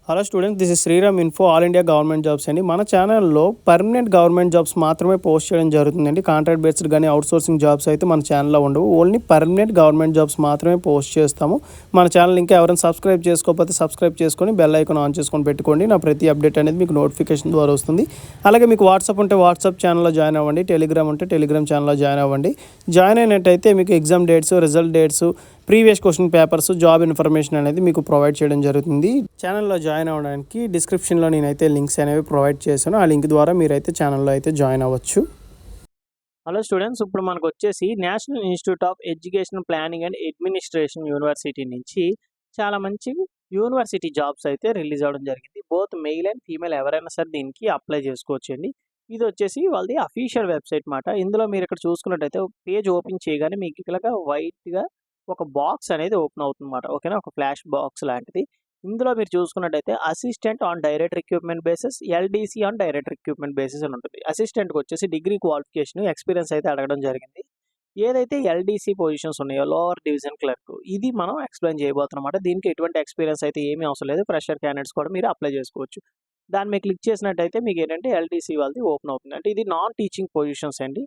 Hello students, this is Sriram info all India government jobs అండి. మన ఛానల్లో పర్మనెంట్ గవర్నమెంట్ జాబ్స్ మాత్రమే పోస్ట్ చేయడం జరుగుతుందండి. కాంట్రాక్ట్ బేస్డ్ కానీ అవుట్సోర్సింగ్ జాబ్స్ అయితే మన ఛానల్లో ఉండవు. ఓన్లీ పర్మనెంట్ గవర్నమెంట్ జాబ్స్ మాత్రమే పోస్ట్ చేస్తాము. మన ఛానల్ ఇంకా ఎవరైనా సబ్స్క్రైబ్ చేసుకోకపోతే సబ్స్క్రైబ్ చేసుకొని బెల్ ఐకాన్ ఆన్ చేసుకొని పెట్టుకోండి. నా ప్రతి అప్డేట్ అనేది మీకు నోటిఫికేషన్ ద్వారా వస్తుంది. అలాగే మీకు వాట్సాప్ ఉంటే వాట్సాప్ ఛానల్లో జాయిన్ అవ్వండి. టెలిగ్రామ్ ఉంటే టెలిగ్రామ్ ఛానల్లో జాయిన్ అవ్వండి. జాయిన్ అయినట్టయితే మీకు exam dates, result dates, previous question papers, job information అనేది మీకు ప్రొవైడ్ చేయడం జరుగుతుంది. ఛానల్లో జాయిన్ అవ్వడానికి డిస్క్రిప్షన్లో నేనైతే లింక్స్ అనేవి ప్రొవైడ్ చేశాను. ఆ లింక్ ద్వారా మీరైతే ఛానల్లో అయితే జాయిన్ అవ్వచ్చు. హలో స్టూడెంట్స్, ఇప్పుడు మనకు వచ్చేసి national institute of education planning and administration university నుంచి చాలా మంచి యూనివర్సిటీ జాబ్స్ అయితే రిలీజ్ అవ్వడం జరిగింది. బోత్ మెయిల్ అండ్ ఫీమేల్ ఎవరైనా సరే దీనికి అప్లై చేసుకోవచ్చండి. ఇది వచ్చేసి వాళ్ళది అఫీషియల్ వెబ్సైట్ మాట. ఇందులో మీరు ఇక్కడ చూసుకున్నట్టయితే పేజ్ ఓపెన్ చేయగానే మీకు ఇలాగా వైట్గా ఒక బాక్స్ అనేది ఓపెన్ అవుతుందన్నమాట. ఓకేనా, ఒక ఫ్లాష్ బాక్స్ లాంటిది. ఇందులో మీరు చూసుకున్నట్టయితే assistant on direct recruitment basis, LDC on direct recruitment basis అని ఉంటుంది. అసిస్టెంట్కి వచ్చేసి డిగ్రీ క్వాలిఫికేషన్, ఎక్స్పీరియన్స్ అయితే అడగడం జరిగింది. ఏదైతే ఎల్డీసీ పొజిషన్స్ ఉన్నాయో, లోవర్ డివిజన్ క్లర్క్, ఇది మనం ఎక్స్ప్లెయిన్ చేయబోతున్నమాట. దీనికి ఎటువంటి ఎక్స్పీరియన్స్ అయితే ఏమీ అవసరం లేదు. ఫ్రెషర్ క్యాండిడేట్స్ కూడా మీరు అప్లై చేసుకోవచ్చు. దాన్ని మీరు క్లిక్ చేసినట్టయితే మీకు ఏంటంటే ఎల్డీసీ వాళ్ళది ఓపెన్ అవుతుంది. అంటే ఇది నాన్ టీచింగ్ పొజిషన్స్ అండి.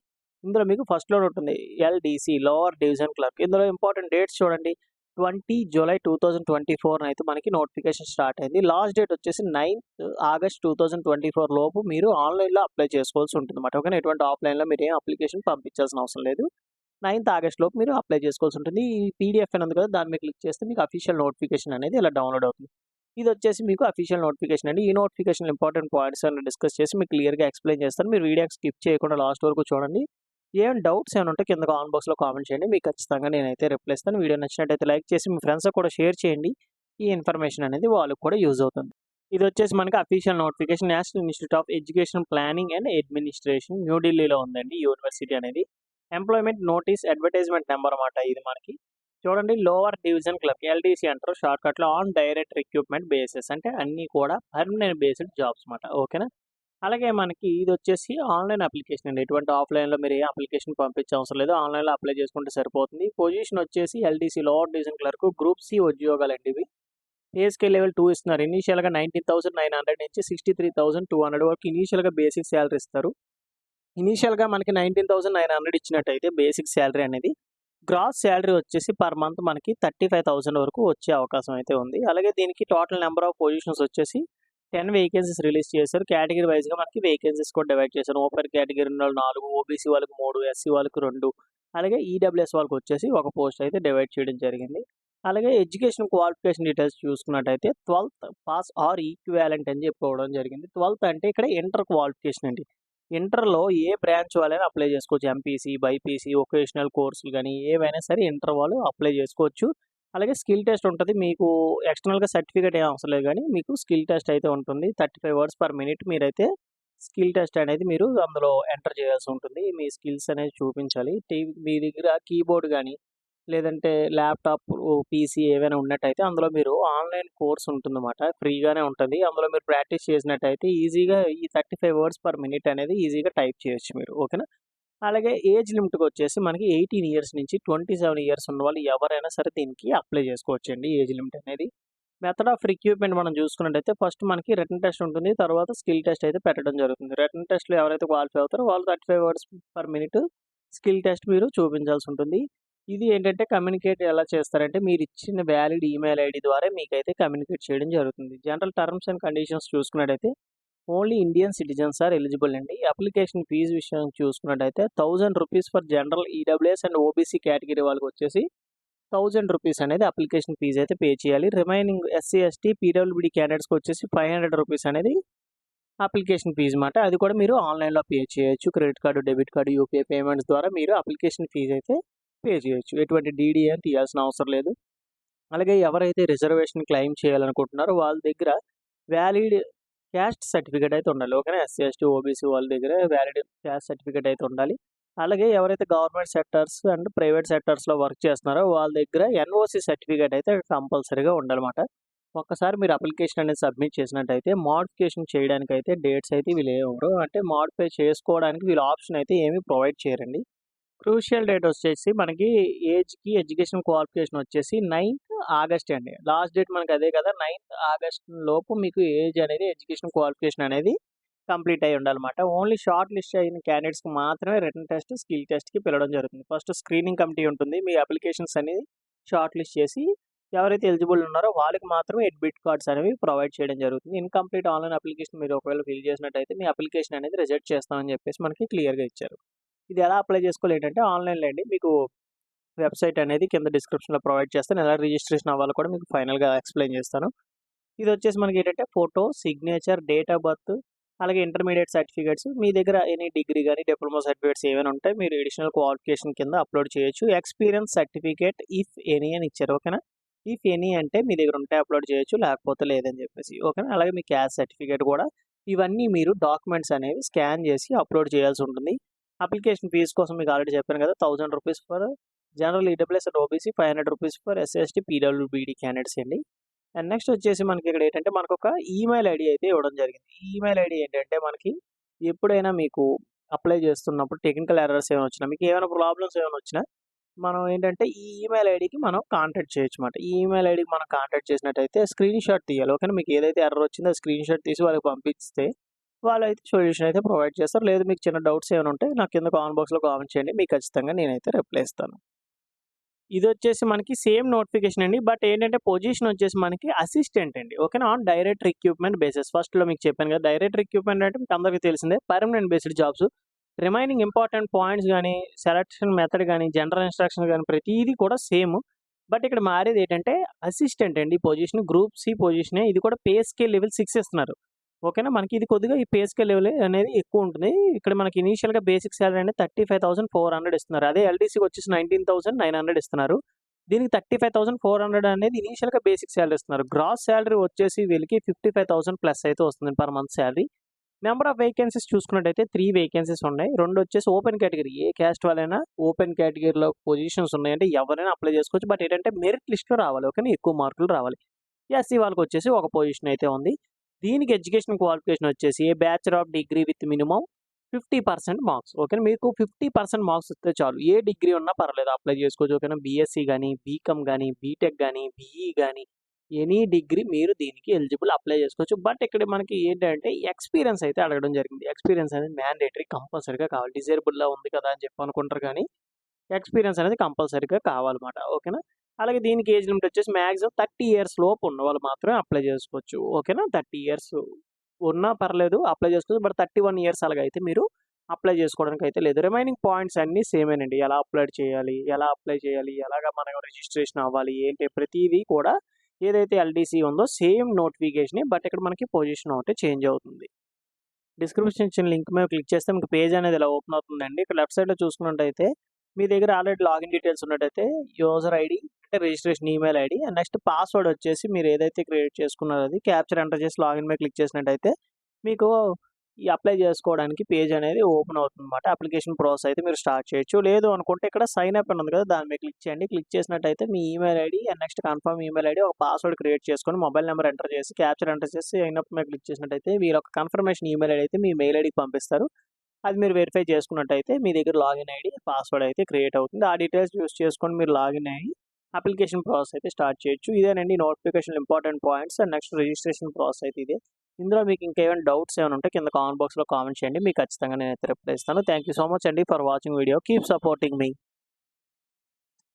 ఇందులో మీకు ఫస్ట్లో ఉంటుంది ఎల్డీసీ, లోవర్ డివిజన్ క్లర్క్. ఇందులో ఇంపార్టెంట్ డేట్స్ చూడండి. 20 జూలై 2024 అయితే మనకి నోటిఫికేషన్ స్టార్ట్ అయింది. లాస్ట్ డేట్ వచ్చేసి 9th ఆగస్ట్ 2024 లోపు మీరు ఆన్లైన్లో అప్లై చేసుకోవాల్సి ఉంటుంది అన్నమాట. ఓకేనా, ఎటువంటి ఆఫ్లైన్లో మీరు ఏం అప్లికేషన్ పంపించాల్సిన అవసరం లేదు. 9th ఆగస్ట్ లోపు మీరు అప్లై చేసుకోవాల్సి ఉంటుంది. ఈ పీడిఎఫ్ అని ఉంది కదా, దాన్ని మీరు క్లిక్ చేస్తే మీకు అఫీషియల్ నోటిఫికేషన్ అనేది ఇలా డౌన్లోడ్ అవుతుంది. ఇది వచ్చేసి మీకు అఫీషియల్ నోటిఫికేషన్ అండి. ఈ నోటిఫికేషన్ ఇంపార్టెంట్ పాయింట్స్ అని డిస్కస్ చేసి మీకు క్లియర్గా ఎక్స్ప్లెయిన్ చేస్తాను. మీరు వీడియో స్కిప్ చేయకుండా లాస్ట్ వరకు చూడండి. ఏం డౌట్స్ ఏమైనా ఉంటే కింద కామెంట్ బాక్స్లో కామెంట్ చేయండి. మీకు ఖచ్చితంగా నేనైతే రిప్లై ఇస్తాను. వీడియో నచ్చినట్టయితే లైక్ చేసి మీ ఫ్రెండ్స్కి కూడా షేర్ చేయండి. ఈ ఇన్ఫర్మేషన్ అనేది వాళ్ళకి కూడా యూజ్ అవుతుంది. ఇది వచ్చేసి మనకి official notification national institute of education planning and administration, న్యూఢిల్లీలో ఉందండి యూనివర్సిటీ అనేది. ఎంప్లాయ్మెంట్ నోటీస్ అడ్వర్టైజ్మెంట్ నెంబర్ అన్నమాట ఇది మనకి. చూడండి, లోవర్ డివిజన్ క్లర్క్, ఎల్డీసీ అంటారు షార్ట్కట్లో, ఆన్ డైరెక్ట్ రిక్రూట్మెంట్ బేసిస్, అంటే అన్నీ కూడా పర్మనెంట్ బేస్డ్ జాబ్స్ అన్నమాట. ఓకేనా, అలాగే మనకి ఇది వచ్చేసి ఆన్లైన్ అప్లికేషన్ అండి. ఎటువంటి ఆఫ్లైన్లో మీరు ఏ అప్లికేషన్ పంపించే అవసరం లేదు. ఆన్లైన్లో అప్లై చేసుకుంటే సరిపోతుంది. పొజిషన్ వచ్చేసి LDC, lower division clerk, group C ఉద్యోగాలండి ఇవి. పే స్కేల్ లెవెల్ 2 ఇస్తున్నారు. ఇనీషియల్గా 19,900 నుంచి 63,200 వరకు ఇనీషియల్గా బేసిక్ శాలరీ ఇస్తారు. ఇనీషియల్గా మనకి 19,900 ఇచ్చినట్టయితే బేసిక్ శాలరీ అనేది, గ్రాస్ శాలరీ వచ్చేసి పర్ మంత్ మనకి 35,000 వరకు వచ్చే అవకాశం అయితే ఉంది. అలాగే దీనికి టోటల్ నెంబర్ ఆఫ్ పొజిషన్స్ వచ్చేసి 10 వేకెన్సీస్ రిలీజ్ చేశారు. కేటగిరీ వైజ్గా మనకి వేకెన్సీస్ కూడా డివైడ్ చేశారు. ఓపెన్ కేటగిరీ ఉన్న వాళ్ళు 4, ఓబీసీ వాళ్ళకి 3, ఎస్సీ వాళ్ళకి 2, అలాగే ఈడబ్ల్యూఎస్ వాళ్ళకి వచ్చేసి ఒక పోస్ట్ అయితే డివైడ్ చేయడం జరిగింది. అలాగే ఎడ్యుకేషన్ క్వాలిఫికేషన్ డీటెయిల్స్ చూసుకున్నట్టయితే 12th పాస్ ఆర్ ఈక్వాలెంట్ అని చెప్పుకోవడం జరిగింది. 12th అంటే ఇక్కడ ఇంటర్ క్వాలిఫికేషన్ అండి. ఇంటర్లో ఏ బ్రాంచ్ వాళ్ళైనా అప్లై చేసుకోవచ్చు. ఎంపీసీ, బైపీసీ, వొకేషనల్ కోర్సులు కానీ ఏవైనా సరే ఇంటర్ వాళ్ళు అప్లై చేసుకోవచ్చు. అలాగే స్కిల్ టెస్ట్ ఉంటుంది. మీకు ఎక్స్టర్నల్‌గా సర్టిఫికేట్ ఏం అవసరం లేదు గానీ, మీకు స్కిల్ టెస్ట్ అయితే ఉంటుంది. 35 వర్డ్స్ పర్ మినిట్ మీరైతే స్కిల్ టెస్ట్ అనేది మీరు అందులో ఎంటర్ చేయాల్సి ఉంటుంది. మీ స్కిల్స్ అనేది చూపించాలి. మీ దగ్గర కీబోర్డ్ గానీ, లేదంటే ల్యాప్‌టాప్, పీసీ ఏవైనా ఉన్నట్టయితే అందులో మీరు ఆన్‌లైన్ కోర్స్ ఉంటుందన్నమాట. ఫ్రీగానే ఉంటది. అందులో మీరు ప్రాక్టీస్ చేసినట్టయితే ఈజీగా ఈ 35 వర్డ్స్ పర్ మినిట్ అనేది ఈజీగా టైప్ చేయొచ్చు మీరు. ఓకేనా. అలాగే ఏజ్ లిమిట్‌కి వచ్చేసి మనకి 18 ఇయర్స్ నుంచి 27 ఇయర్స్ ఉన్నవాళ్ళు ఎవరైనా సరే దీనికి అప్లై చేసుకోవచ్చండి. ఏజ్ లిమిట్ అనేది. మెథడ్ ఆఫ్ రిక్రూట్మెంట్ మనం చూసుకున్నట్టయితే ఫస్ట్ మనకి రిటన్ టెస్ట్ ఉంటుంది. తర్వాత స్కిల్ టెస్ట్ అయితే పెట్టడం జరుగుతుంది. రిటన్ టెస్ట్‌లో ఎవరైతే క్వాలిఫై అవుతారో వాళ్ళు 35 words per minute skill test మీరు చూపించాల్సి ఉంటుంది. ఇది ఏంటంటే కమ్యూనికేట్ ఎలా చేస్తారంటే మీరు ఇచ్చిన వ్యాలిడ్ ఈమెయిల్ ఐడీ ద్వారా మీకైతే కమ్యూనికేట్ చేయడం జరుగుతుంది. జనరల్ టర్మ్స్ అండ్ కండిషన్స్ చూసుకున్నట్టయితే only Indian citizens are eligible అండి. అప్లికేషన్ ఫీజు విషయం చూసుకున్నట్టయితే 1000 rupees for general, EWS and OBC category వాళ్ళకి వచ్చేసి 1000 రూపీస్ అనేది అప్లికేషన్ ఫీజు అయితే పే చేయాలి. రిమైనింగ్ ఎస్సీ, ఎస్టీ, పీడబ్ల్యూబీ క్యాండిడేట్స్కి వచ్చేసి 500 రూపీస్ అనేది అప్లికేషన్ ఫీజు మాట. అది కూడా మీరు ఆన్లైన్లో పే చేయొచ్చు. Credit card, debit card, UPI payments ద్వారా మీరు అప్లికేషన్ ఫీజు అయితే పే చేయొచ్చు. ఎటువంటి డీడీ అని తీయాల్సిన అవసరం లేదు. అలాగే ఎవరైతే రిజర్వేషన్ క్లెయిమ్ చేయాలనుకుంటున్నారో వాళ్ళ దగ్గర వ్యాలిడ్ క్యాస్ట్ సర్టిఫికేట్ అయితే ఉండాలి. ఓకేనా, ఎస్సీ, ఎస్టీ, ఓబీసీ వాళ్ళ దగ్గర వ్యాలిడ్ క్యాస్ట్ సర్టిఫికేట్ అయితే ఉండాలి. అలాగే ఎవరైతే గవర్నమెంట్ సెక్టార్స్ అండ్ ప్రైవేట్ సెక్టార్స్లో వర్క్ చేస్తున్నారో వాళ్ళ దగ్గర ఎన్ఓసి సర్టిఫికేట్ అయితే కంపల్సరీగా ఉండాలన్నమాట. ఒక్కసారి మీరు అప్లికేషన్ అనేది సబ్మిట్ చేసినట్టయితే మోడిఫికేషన్ చేయడానికి అయితే డేట్స్ అయితే వీళ్ళు ఏమవరు, అంటే మోడిఫై చేసుకోవడానికి వీళ్ళు ఆప్షన్ అయితే ఏమీ ప్రొవైడ్ చేయరండి. క్రూషియల్ డేట్ వచ్చేసి మనకి ఏజ్‌కి ఎడ్యుకేషన్ క్వాలిఫికేషన్ వచ్చేసి 9థ్ ఆగస్ట్ అండి. లాస్ట్ డేట్ మనకి అదే కదా! 9థ్ ఆగస్ట్ లోపు మీకు ఏజ్ అనేది ఎడ్యుకేషన్ క్వాలిఫికేషన్ అనేది కంప్లీట్ అయ్యి ఉండాలన్నమాట. ఓన్లీ షార్ట్ లిస్ట్ అయిన క్యాండిడేట్స్‌కి మాత్రమే రిటన్ టెస్ట్, స్కిల్ టెస్ట్‌కి పిలవడం జరుగుతుంది. ఫస్ట్ స్క్రీనింగ్ కమిటీ ఉంటుంది. మీ అప్లికేషన్స్ అనేది షార్ట్ లిస్ట్ చేసి ఎవరైతే ఎలిజిబుల్ ఉన్నారో వాళ్ళకి మాత్రమే అడ్మిట్ కార్డ్స్ అనేవి ప్రొవైడ్ చేయడం జరుగుతుంది. ఇన్‌కంప్లీట్ ఆన్‌లైన్ అప్లికేషన్ మీరు ఒకవేళ ఫిల్ చేసినట్టయితే మీ అప్లికేషన్ అనేది రిజెక్ట్ చేస్తామని చెప్పేసి మనకి క్లియర్‌గా ఇచ్చారు. ఇది ఎలా అప్లై చేసుకోవాలి ఏంటంటే ఆన్‌లైన్‌లో అండి. మీకు వెబ్‌సైట్ అనేది కింద డిస్క్రిప్షన్‌లో ప్రొవైడ్ చేస్తాను. ఎలా రిజిస్ట్రేషన్ అవ్వాలో కూడా మీకు ఫైనల్‌గా ఎక్స్‌ప్లెయిన్ చేస్తాను. ఇదొచ్చేసి మనకేంటంటే photo, signature, date of birth, అలాగే ఇంటర్మీడియేట్ సర్టిఫికేట్స్ మీ దగ్గర ఎనీ డిగ్రీ గాని, డిప్లొమా సర్టిఫికేట్స్ ఏవైనా ఉంటే మీరు అడిషనల్ క్వాలిఫికేషన్ కింద అప్‌లోడ్ చేయొచ్చు. ఎక్స్‌పీరియన్స్ సర్టిఫికేట్ ఇఫ్ ఎనీ అని ఇచ్చారు. ఓకేనా? ఇఫ్ ఎనీ అంటే మీ దగ్గర ఉంటే అప్‌లోడ్ చేయొచ్చు. లేకపోతే లేదని చెప్పేసి. ఓకేనా? అలాగే మీ క్యాస్ట్ సర్టిఫికేట్ కూడా ఇవన్నీ మీరు డాక్యుమెంట్స్ అనేవి స్కాన్ చేసి అప్‌లోడ్ చేయాల్సి ఉంటుంది. అప్లికేషన్ ఫీస్ కోసం మీకు ఆల్రెడీ చెప్పాను కదా! రూ. 1000 for general EWS and OBC, రూ. 500 for SC, ST, PWBD candidates అండి. అండ్ నెక్స్ట్ వచ్చేసి మనకి ఇక్కడ ఏంటంటే మనకొక ఈమెయిల్ ఐడీ అయితే ఇవ్వడం జరిగింది. ఈ ఈమెయిల్ ఐడీ ఏంటంటే మనకి ఎప్పుడైనా మీకు అప్లై చేస్తున్నప్పుడు టెక్నికల్ ఎర్రర్స్ ఏమైనా వచ్చినా, మీకు ఏమైనా ప్రాబ్లమ్స్ ఏమైనా వచ్చినా, మనం ఏంటంటే ఈ ఈమెయిల్ ఐడీకి మనం కాంటాక్ట్ చేయొచ్చన్నమాట. ఈ ఈమెయిల్ ఐడీకి మనం కాంటాక్ట్ చేసినట్టయితే స్క్రీన్‌షాట్ తీయాలి. ఓకేనా? మీకు ఏదైతే ఎర్రర్ వచ్చిందో ఆ స్క్రీన్‌షాట్ తీసి వాళ్ళకి పంపిస్తే వాళ్ళైతే సొల్యూషన్ అయితే ప్రొవైడ్ చేస్తారు. లేదు మీకు చిన్న డౌట్స్ ఏమైనా ఉంటే నాకు కింద కామెంట్ బాక్స్‌లో కామెంట్ చేయండి. మీకు ఖచ్చితంగా నేనైతే రిప్లై ఇస్తాను. ఇదొచ్చేసి మనకి సేమ్ నోటిఫికేషన్ అండి. బట్ ఏంటంటే పొజిషన్ వచ్చేసి మనకి అసిస్టెంట్ అండి. ఓకేనా? On direct recruitment basis. ఫస్ట్‌లో మీకు చెప్పాను కదా! డైరెక్ట్ రిక్రూట్‌మెంట్ అంటే మీకు అందరికీ తెలిసిందే. Permanent based jobs. Remaining important points గాని, సెలక్షన్ మెథడ్ గాని, జనరల్ ఇన్‌స్ట్రక్షన్స్ గాని ప్రతీది కూడా సేమ్. బట్ ఇక్కడ మారేది ఏంటంటే అసిస్టెంట్ అండి ఈ పొజిషన్. Group C పొజిషనే. ఇది కూడా పే స్కేల్ లెవెల్ 6 ఇస్తున్నారు. ఓకేనా? మనకి ఇది కొద్దిగా ఈ పే స్కేల్ లెవెల్ అనేది ఎక్కువుంటుంది. ఇక్కడ మనకి ఇనీషియల్‌గా బేసిక్ సాలరీ అనేది 35,400 ఇస్తున్నారు. అదే ఎల్‌డీసీకి వచ్చేసి 19,900 ఇస్తున్నారు. దీనికి 35,400 అనేది ఇనీషియల్‌గా బేసిక్ సాలరీ ఇస్తున్నారు. గ్రాస్ సాలరీ వచ్చేసి వీళ్ళకి 55,000 ప్లస్ అయితే వస్తుంది per month salary. Number of vacancies చూసుకున్నట్టయితే 3 వేకెన్సీస్ ఉన్నాయి. 2 వచ్చేసి ఓపెన్ కేటగిరీ. ఏ క్యాస్ట్ వాళ్ళైనా ఓపెన్ కేటగిరీలో పొజిషన్స్ ఉన్నాయంటే ఎవరైనా అప్లై చేసుకోవచ్చు. బట్ ఏంటంటే మెరిట్ లిస్ట్‌లో రావాలి. ఓకేనా? ఎక్కువ మార్కులు రావాలి. ఎస్సీ వాళ్ళకొచ్చేసి ఒక పొజిషన్ అయితే ఉంది. దీనికి ఎడ్యుకేషన్ క్వాలిఫికేషన్ వచ్చేసి bachelor of degree with minimum 50% marks. ఓకేనా? మీకు 50% మార్క్స్ వస్తే చాలు. ఏ డిగ్రీ ఉన్నా పర్లేదు అప్లై చేసుకోవచ్చు. ఓకేనా? బీఎస్సీ గాని, బీకామ్ గాని, బీటెక్ గాని, బీఈ గాని ఎనీ డిగ్రీ మీరు దీనికి ఎలిజిబుల్ అప్లై చేసుకోవచ్చు. బట్ ఇక్కడ మనకి ఏంటంటే ఎక్స్‌పీరియన్స్ అయితే అడగడం జరిగింది. ఎక్స్‌పీరియన్స్ అనేది మ్యాండేటరీ కంపల్సరీగా కావాలి. డిజేబుల్‌లా ఉంది కదా! అని చెప్పి అనుకుంటారు గానీ ఎక్స్‌పీరియన్స్ అనేది కంపల్సరీగా కావాలన్నమాట. ఓకేనా? అలాగే దీనికి ఏజ్ లిమిట్ వచ్చేసి మాక్సిమం 30 ఇయర్స్ లోపు ఉన్నవాళ్ళు మాత్రమే అప్లై చేసుకోవచ్చు. ఓకేనా? 30 ఇయర్స్ ఉన్నా పర్లేదు అప్లై చేసుకోవచ్చు. బట్ 31 ఇయర్స్ అలాగైతే మీరు అప్లై చేసుకోవడానికి అయితే లేదు. రిమైనింగ్ పాయింట్స్ అన్నీ సేమేనండి. ఎలా అప్లోడ్ చేయాలి? ఎలా అప్లై చేయాలి? ఎలాగా మనం రిజిస్ట్రేషన్ అవ్వాలి? ఏంటి? ప్రతీదీ కూడా ఏదైతే ఎల్‌డీసీ ఉందో సేమ్ నోటిఫికేషనే. బట్ ఇక్కడ మనకి పొజిషన్ ఒకటి చేంజ్ అవుతుంది. డిస్క్రిప్షన్ ఇచ్చిన లింక్ మీద క్లిక్ చేస్తే మీకు పేజ్ అనేది ఇలా ఓపెన్ అవుతుందండి. ఇక్కడ లెఫ్ట్ సైడ్‌లో చూసుకున్నట్టయితే మీ దగ్గర ఆల్రెడీ లాగిన్ డీటెయిల్స్ ఉన్నట్టయితే యూజర్ ఐడీ అంటే registration email ID and next password వచ్చేసి మీరు ఏదైతే క్రియేట్ చేసుకున్నారో అది క్యాప్చర్ ఎంటర్ చేసి లాగిన్ మీద క్లిక్ చేసినట్టయితే మీకు ఈ అప్లై చేసుకోవడానికి పేజ్ అనేది ఓపెన్ అవుతుందన్నమాట. అప్లికేషన్ ప్రాసెస్ అయితే మీరు స్టార్ట్ చేయొచ్చు. లేదు అనుకుంటే ఇక్కడ సైన్ అప్ అని ఉంది కదా! దాని మీద క్లిక్ చేయండి. క్లిక్ చేసినట్టయితే మీ email ID and next confirm email ID ఒక పాస్వర్డ్ క్రియేట్ చేసుకొని మొబైల్ నెంబర్ ఎంటర్ చేసి క్యాప్చర్ ఎంటర్ చేసి సైన్ అప్ మీద క్లిక్ చేసినట్టయితే మీరు ఒక కన్ఫర్మేషన్ ఈమెయిల్ ఐడీ అయితే మీ మెయిల్ ఐడీకి పంపిస్తారు. అది మీరు వెరిఫై చేసుకున్నట్టయితే మీ దగ్గర లాగిన్ ఐడీ, పాస్వర్డ్ అయితే క్రియేట్ అవుతుంది. ఆ డీటెయిల్స్ యూజ్ చేసుకొని మీరు లాగిన్ అయ్యి అప్లికేషన్ ప్రాసెస్ అయితే స్టార్ట్ చేయొచ్చు. ఇదేనండి notification important points and next registration process అయితే ఇదే. ఇందులో మీకు ఇంకేమైనా డౌట్స్ ఏమైనా ఉంటే కింద కామెంట్ బాక్స్‌లో కామెంట్ చేయండి. మీకు ఖచ్చితంగా నేనైతే రిప్లై ఇస్తాను. థాంక్ యూ సో మచ్ అండి for watching video. Keep supporting me.